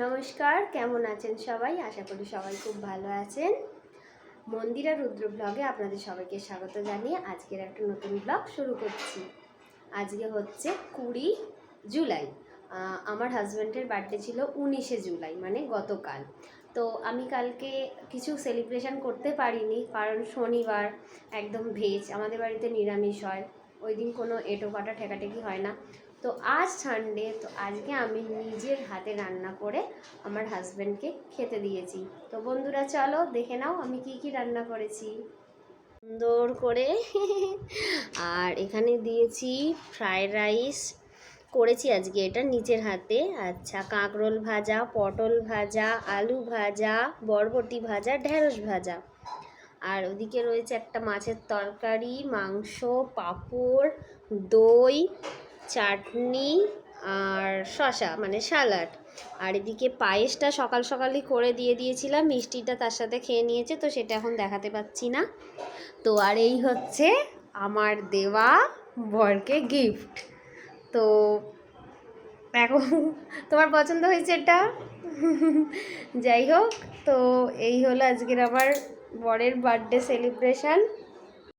নমস্কার, কেমন আছেন সবাই? আশা করি সবাই খুব ভালো আছেন। মন্দিরা রুদ্র ব্লগে আপনাদের সবাইকে স্বাগত জানিয়ে আজকের একটা নতুন ব্লগ শুরু করছি। আজকে হচ্ছে 20 জুলাই। আমার হাজব্যান্ডের বার্থডে ছিল 19শে জুলাই, মানে গতকাল। তো আমি কালকে কিছু সেলিব্রেশন করতে পারিনি, কারণ শনিবার একদম ভেজ, আমাদের বাড়িতে নিরামিষ হয়। ওই দিন কোনো এঁটো কাটা ঠেকাঠেকি হয় না। তো আজ সানডে, তো আজকে আমি নিজের হাতে রান্না করে আমার হাজব্যান্ডকে খেতে দিয়েছি। তো বন্ধুরা, চলো দেখে নাও আমি কি কি রান্না করেছি সুন্দর করে। আর এখানে দিয়েছি ফ্রায়েড রাইস করেছি আজকে, এটা নিজের হাতে। আচ্ছা, কাঁকরোল ভাজা, পটল ভাজা, আলু ভাজা, বরবটি ভাজা, ঢেঁড়স ভাজা। আর ওদিকে রয়েছে একটা মাছের তরকারি, মাংস, পাঁপড়, দই, চাটনি আর শসা মানে স্যালাড। আর এদিকে পায়েসটা সকাল সকালই করে দিয়েছিলাম, মিষ্টিটা তার সাথে খেয়ে নিয়েছে, তো সেটা এখন দেখাতে পাচ্ছি না। তো আর এই হচ্ছে আমার দেওয়া বরকে গিফট। তো এখন তোমার পছন্দ হয়েছে এটা? যাই হোক, তো এই হলো আজকের আমার বরের বার্থডে সেলিব্রেশন।